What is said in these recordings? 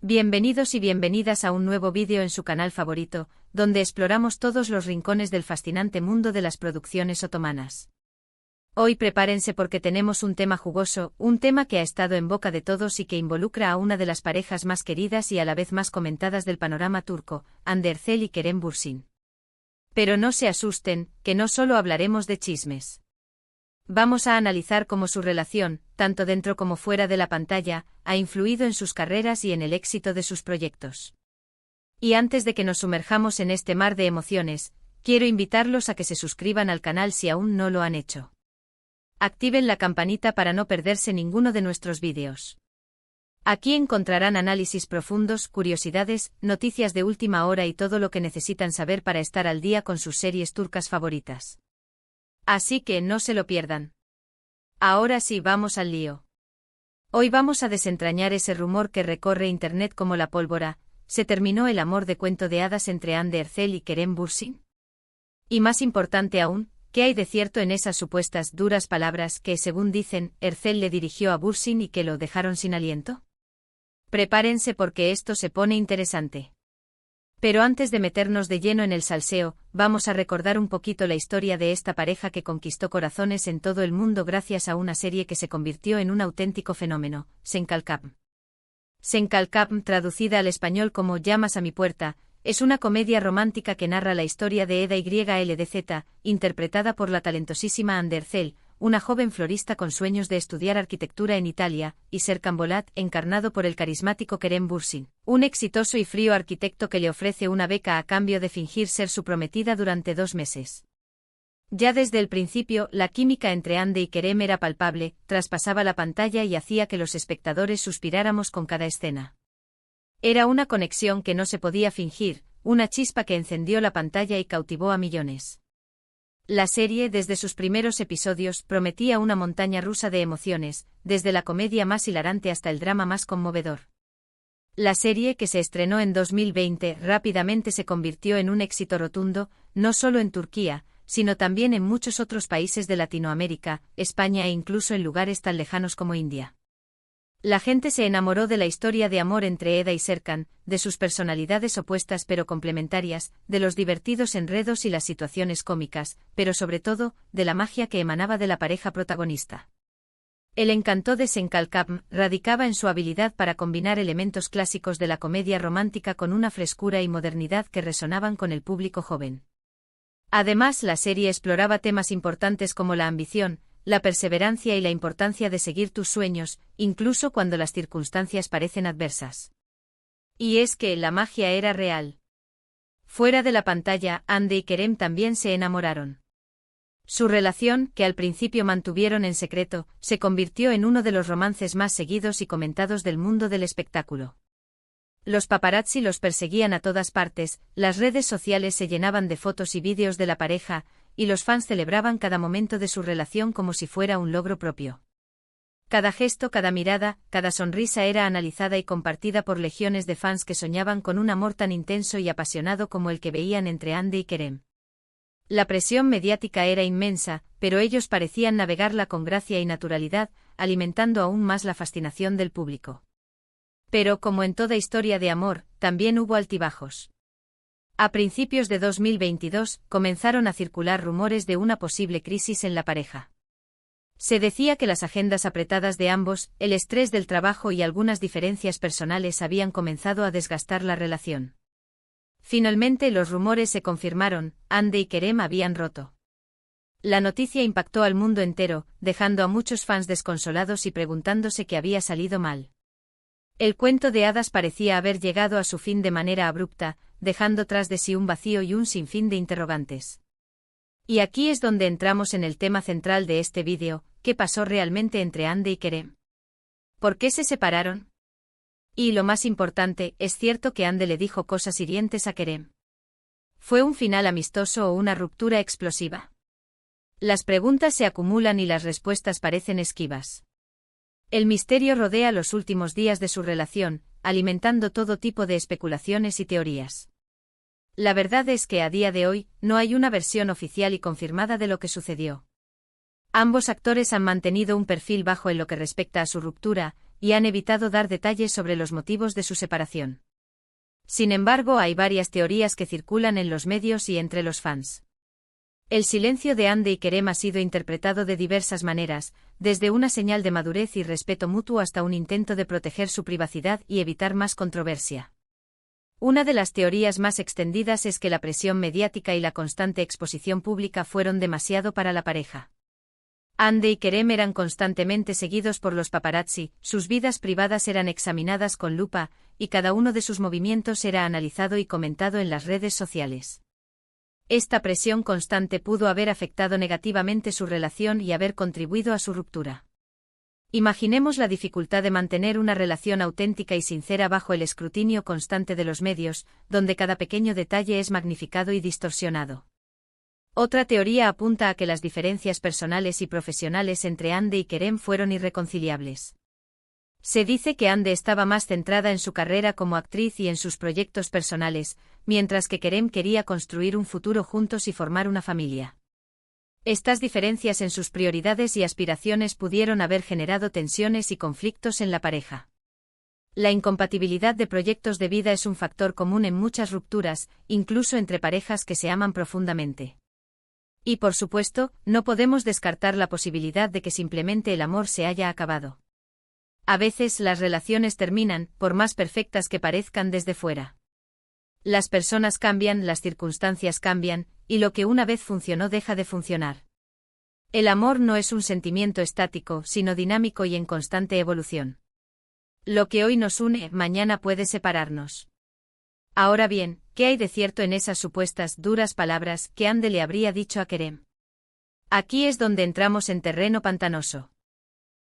Bienvenidos y bienvenidas a un nuevo vídeo en su canal favorito, donde exploramos todos los rincones del fascinante mundo de las producciones otomanas. Hoy prepárense porque tenemos un tema jugoso, un tema que ha estado en boca de todos y que involucra a una de las parejas más queridas y a la vez más comentadas del panorama turco, Hande Erçel y Kerem Bürsin. Pero no se asusten, que no solo hablaremos de chismes. Vamos a analizar cómo su relación, tanto dentro como fuera de la pantalla, ha influido en sus carreras y en el éxito de sus proyectos. Y antes de que nos sumerjamos en este mar de emociones, quiero invitarlos a que se suscriban al canal si aún no lo han hecho. Activen la campanita para no perderse ninguno de nuestros vídeos. Aquí encontrarán análisis profundos, curiosidades, noticias de última hora y todo lo que necesitan saber para estar al día con sus series turcas favoritas. Así que no se lo pierdan. Ahora sí, vamos al lío. Hoy vamos a desentrañar ese rumor que recorre internet como la pólvora. ¿Se terminó el amor de cuento de hadas entre Hande Erçel y Kerem Bürsin? Y más importante aún, ¿qué hay de cierto en esas supuestas duras palabras que, según dicen, Erçel le dirigió a Bürsin y que lo dejaron sin aliento? Prepárense porque esto se pone interesante. Pero antes de meternos de lleno en el salseo, vamos a recordar un poquito la historia de esta pareja que conquistó corazones en todo el mundo gracias a una serie que se convirtió en un auténtico fenómeno, Sen Kalkam. Sen Kalkam, traducida al español como Llamas a mi puerta, es una comedia romántica que narra la historia de Eda YLDZ, interpretada por la talentosísima Hande Erçel, una joven florista con sueños de estudiar arquitectura en Italia, y Serkan Bolat, encarnado por el carismático Kerem Bürsin, un exitoso y frío arquitecto que le ofrece una beca a cambio de fingir ser su prometida durante 2 meses. Ya desde el principio, la química entre Hande y Kerem era palpable, traspasaba la pantalla y hacía que los espectadores suspiráramos con cada escena. Era una conexión que no se podía fingir, una chispa que encendió la pantalla y cautivó a millones. La serie, desde sus primeros episodios, prometía una montaña rusa de emociones, desde la comedia más hilarante hasta el drama más conmovedor. La serie, que se estrenó en 2020, rápidamente se convirtió en un éxito rotundo, no solo en Turquía, sino también en muchos otros países de Latinoamérica, España e incluso en lugares tan lejanos como India. La gente se enamoró de la historia de amor entre Eda y Serkan, de sus personalidades opuestas pero complementarias, de los divertidos enredos y las situaciones cómicas, pero sobre todo, de la magia que emanaba de la pareja protagonista. El encanto de Sen Kalkam radicaba en su habilidad para combinar elementos clásicos de la comedia romántica con una frescura y modernidad que resonaban con el público joven. Además, la serie exploraba temas importantes como la ambición, la perseverancia y la importancia de seguir tus sueños, incluso cuando las circunstancias parecen adversas. Y es que la magia era real. Fuera de la pantalla, Hande y Kerem también se enamoraron. Su relación, que al principio mantuvieron en secreto, se convirtió en uno de los romances más seguidos y comentados del mundo del espectáculo. Los paparazzi los perseguían a todas partes, las redes sociales se llenaban de fotos y vídeos de la pareja, y los fans celebraban cada momento de su relación como si fuera un logro propio. Cada gesto, cada mirada, cada sonrisa era analizada y compartida por legiones de fans que soñaban con un amor tan intenso y apasionado como el que veían entre Hande y Kerem. La presión mediática era inmensa, pero ellos parecían navegarla con gracia y naturalidad, alimentando aún más la fascinación del público. Pero, como en toda historia de amor, también hubo altibajos. A principios de 2022, comenzaron a circular rumores de una posible crisis en la pareja. Se decía que las agendas apretadas de ambos, el estrés del trabajo y algunas diferencias personales habían comenzado a desgastar la relación. Finalmente los rumores se confirmaron, Hande y Kerem habían roto. La noticia impactó al mundo entero, dejando a muchos fans desconsolados y preguntándose qué había salido mal. El cuento de hadas parecía haber llegado a su fin de manera abrupta, dejando tras de sí un vacío y un sinfín de interrogantes. Y aquí es donde entramos en el tema central de este vídeo: ¿qué pasó realmente entre Hande y Kerem? ¿Por qué se separaron? Y lo más importante, ¿es cierto que Hande le dijo cosas hirientes a Kerem? ¿Fue un final amistoso o una ruptura explosiva? Las preguntas se acumulan y las respuestas parecen esquivas. El misterio rodea los últimos días de su relación, alimentando todo tipo de especulaciones y teorías. La verdad es que a día de hoy, no hay una versión oficial y confirmada de lo que sucedió. Ambos actores han mantenido un perfil bajo en lo que respecta a su ruptura, y han evitado dar detalles sobre los motivos de su separación. Sin embargo, hay varias teorías que circulan en los medios y entre los fans. El silencio de Hande y Kerem ha sido interpretado de diversas maneras, desde una señal de madurez y respeto mutuo hasta un intento de proteger su privacidad y evitar más controversia. Una de las teorías más extendidas es que la presión mediática y la constante exposición pública fueron demasiado para la pareja. Hande y Kerem eran constantemente seguidos por los paparazzi, sus vidas privadas eran examinadas con lupa, y cada uno de sus movimientos era analizado y comentado en las redes sociales. Esta presión constante pudo haber afectado negativamente su relación y haber contribuido a su ruptura. Imaginemos la dificultad de mantener una relación auténtica y sincera bajo el escrutinio constante de los medios, donde cada pequeño detalle es magnificado y distorsionado. Otra teoría apunta a que las diferencias personales y profesionales entre Hande y Kerem fueron irreconciliables. Se dice que Hande estaba más centrada en su carrera como actriz y en sus proyectos personales, mientras que Kerem quería construir un futuro juntos y formar una familia. Estas diferencias en sus prioridades y aspiraciones pudieron haber generado tensiones y conflictos en la pareja. La incompatibilidad de proyectos de vida es un factor común en muchas rupturas, incluso entre parejas que se aman profundamente. Y por supuesto, no podemos descartar la posibilidad de que simplemente el amor se haya acabado. A veces las relaciones terminan, por más perfectas que parezcan desde fuera. Las personas cambian, las circunstancias cambian, y lo que una vez funcionó deja de funcionar. El amor no es un sentimiento estático, sino dinámico y en constante evolución. Lo que hoy nos une, mañana puede separarnos. Ahora bien, ¿qué hay de cierto en esas supuestas duras palabras que Hande le habría dicho a Kerem? Aquí es donde entramos en terreno pantanoso.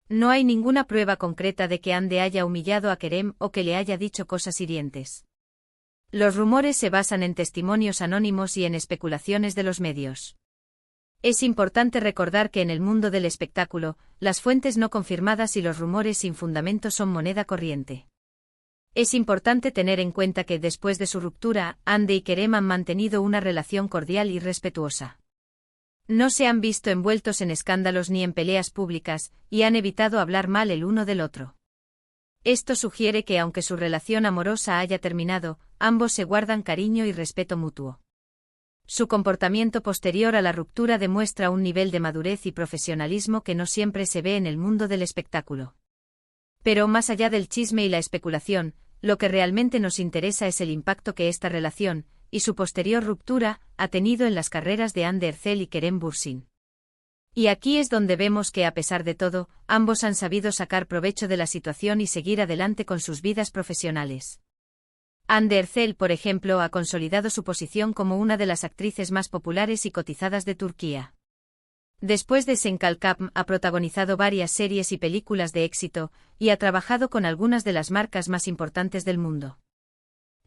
No hay ninguna prueba concreta de que Hande haya humillado a Kerem o que le haya dicho cosas hirientes. Los rumores se basan en testimonios anónimos y en especulaciones de los medios. Es importante recordar que en el mundo del espectáculo, las fuentes no confirmadas y los rumores sin fundamento son moneda corriente. Es importante tener en cuenta que después de su ruptura, Hande y Kerem han mantenido una relación cordial y respetuosa. No se han visto envueltos en escándalos ni en peleas públicas, y han evitado hablar mal el uno del otro. Esto sugiere que aunque su relación amorosa haya terminado, ambos se guardan cariño y respeto mutuo. Su comportamiento posterior a la ruptura demuestra un nivel de madurez y profesionalismo que no siempre se ve en el mundo del espectáculo. Pero más allá del chisme y la especulación, lo que realmente nos interesa es el impacto que esta relación, y su posterior ruptura, ha tenido en las carreras de Hande Erçel y Kerem Bürsin. Y aquí es donde vemos que a pesar de todo, ambos han sabido sacar provecho de la situación y seguir adelante con sus vidas profesionales. Hande Erçel, por ejemplo, ha consolidado su posición como una de las actrices más populares y cotizadas de Turquía. Después de Sen Kalkapm ha protagonizado varias series y películas de éxito, y ha trabajado con algunas de las marcas más importantes del mundo.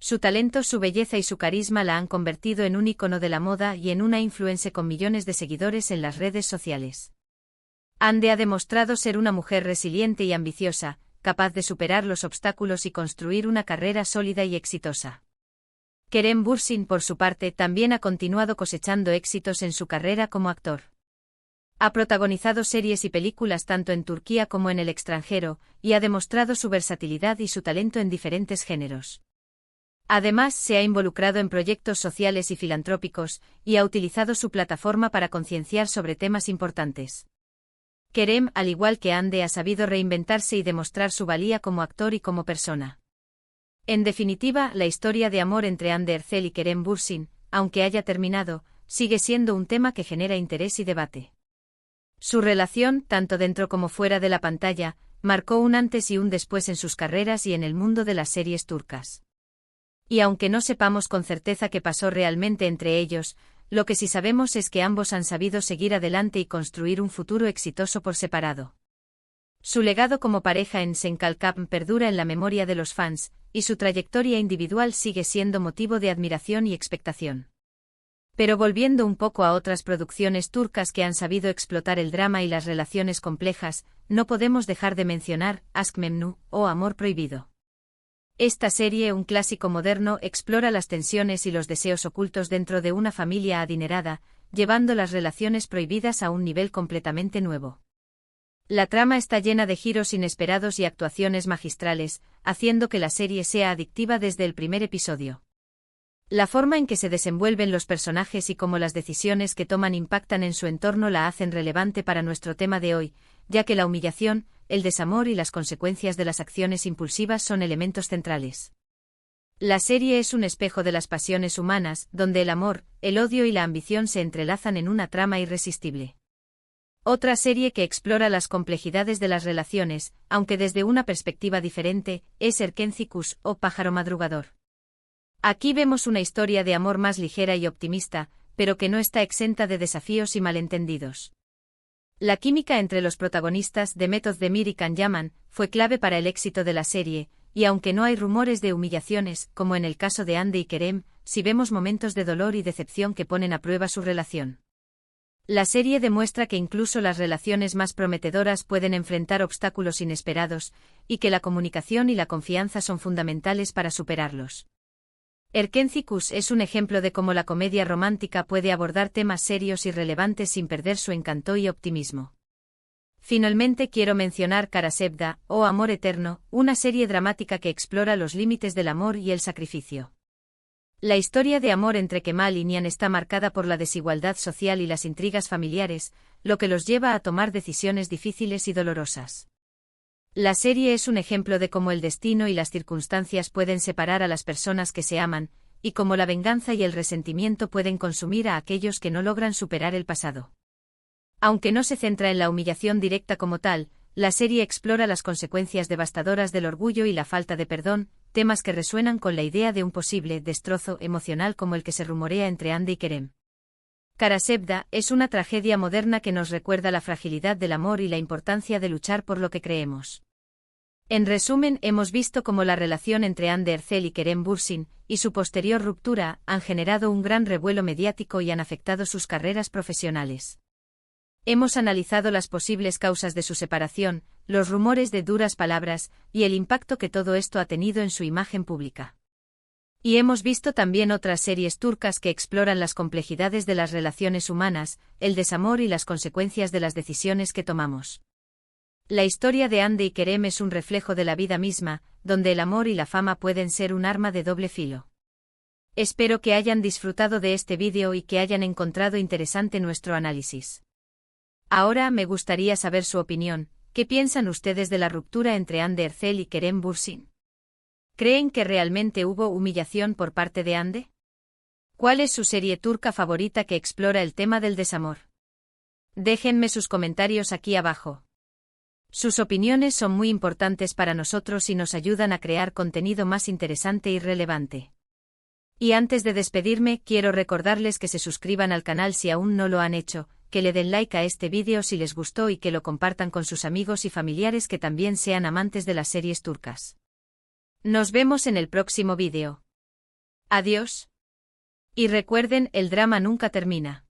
Su talento, su belleza y su carisma la han convertido en un ícono de la moda y en una influencer con millones de seguidores en las redes sociales. Hande ha demostrado ser una mujer resiliente y ambiciosa, capaz de superar los obstáculos y construir una carrera sólida y exitosa. Kerem Bürsin, por su parte, también ha continuado cosechando éxitos en su carrera como actor. Ha protagonizado series y películas tanto en Turquía como en el extranjero, y ha demostrado su versatilidad y su talento en diferentes géneros. Además, se ha involucrado en proyectos sociales y filantrópicos, y ha utilizado su plataforma para concienciar sobre temas importantes. Kerem, al igual que Hande, ha sabido reinventarse y demostrar su valía como actor y como persona. En definitiva, la historia de amor entre Hande Erçel y Kerem Bürsin, aunque haya terminado, sigue siendo un tema que genera interés y debate. Su relación, tanto dentro como fuera de la pantalla, marcó un antes y un después en sus carreras y en el mundo de las series turcas. Y aunque no sepamos con certeza qué pasó realmente entre ellos, lo que sí sabemos es que ambos han sabido seguir adelante y construir un futuro exitoso por separado. Su legado como pareja en Sen Kalkapm perdura en la memoria de los fans, y su trayectoria individual sigue siendo motivo de admiración y expectación. Pero volviendo un poco a otras producciones turcas que han sabido explotar el drama y las relaciones complejas, no podemos dejar de mencionar Aşk Memnu, o Amor Prohibido. Esta serie, un clásico moderno, explora las tensiones y los deseos ocultos dentro de una familia adinerada, llevando las relaciones prohibidas a un nivel completamente nuevo. La trama está llena de giros inesperados y actuaciones magistrales, haciendo que la serie sea adictiva desde el primer episodio. La forma en que se desenvuelven los personajes y cómo las decisiones que toman impactan en su entorno la hacen relevante para nuestro tema de hoy, ya que la humillación, el desamor y las consecuencias de las acciones impulsivas son elementos centrales. La serie es un espejo de las pasiones humanas, donde el amor, el odio y la ambición se entrelazan en una trama irresistible. Otra serie que explora las complejidades de las relaciones, aunque desde una perspectiva diferente, es Erkencicus, o Pájaro Madrugador. Aquí vemos una historia de amor más ligera y optimista, pero que no está exenta de desafíos y malentendidos. La química entre los protagonistas de Method Demir y Can Yaman fue clave para el éxito de la serie, y aunque no hay rumores de humillaciones, como en el caso de Ande y Kerem, sí vemos momentos de dolor y decepción que ponen a prueba su relación. La serie demuestra que incluso las relaciones más prometedoras pueden enfrentar obstáculos inesperados, y que la comunicación y la confianza son fundamentales para superarlos. Erkencicus es un ejemplo de cómo la comedia romántica puede abordar temas serios y relevantes sin perder su encanto y optimismo. Finalmente quiero mencionar Karasebda, o Amor Eterno, una serie dramática que explora los límites del amor y el sacrificio. La historia de amor entre Kemal y Nian está marcada por la desigualdad social y las intrigas familiares, lo que los lleva a tomar decisiones difíciles y dolorosas. La serie es un ejemplo de cómo el destino y las circunstancias pueden separar a las personas que se aman, y cómo la venganza y el resentimiento pueden consumir a aquellos que no logran superar el pasado. Aunque no se centra en la humillación directa como tal, la serie explora las consecuencias devastadoras del orgullo y la falta de perdón, temas que resuenan con la idea de un posible destrozo emocional como el que se rumorea entre Ande y Kerem. Karasebda es una tragedia moderna que nos recuerda la fragilidad del amor y la importancia de luchar por lo que creemos. En resumen, hemos visto cómo la relación entre Hande Erçel y Kerem Bürsin, y su posterior ruptura, han generado un gran revuelo mediático y han afectado sus carreras profesionales. Hemos analizado las posibles causas de su separación, los rumores de duras palabras, y el impacto que todo esto ha tenido en su imagen pública. Y hemos visto también otras series turcas que exploran las complejidades de las relaciones humanas, el desamor y las consecuencias de las decisiones que tomamos. La historia de Hande y Kerem es un reflejo de la vida misma, donde el amor y la fama pueden ser un arma de doble filo. Espero que hayan disfrutado de este vídeo y que hayan encontrado interesante nuestro análisis. Ahora me gustaría saber su opinión. ¿Qué piensan ustedes de la ruptura entre Hande Erçel y Kerem Bürsin? ¿Creen que realmente hubo humillación por parte de Hande? ¿Cuál es su serie turca favorita que explora el tema del desamor? Déjenme sus comentarios aquí abajo. Sus opiniones son muy importantes para nosotros y nos ayudan a crear contenido más interesante y relevante. Y antes de despedirme, quiero recordarles que se suscriban al canal si aún no lo han hecho, que le den like a este vídeo si les gustó y que lo compartan con sus amigos y familiares que también sean amantes de las series turcas. Nos vemos en el próximo vídeo. Adiós. Y recuerden, el drama nunca termina.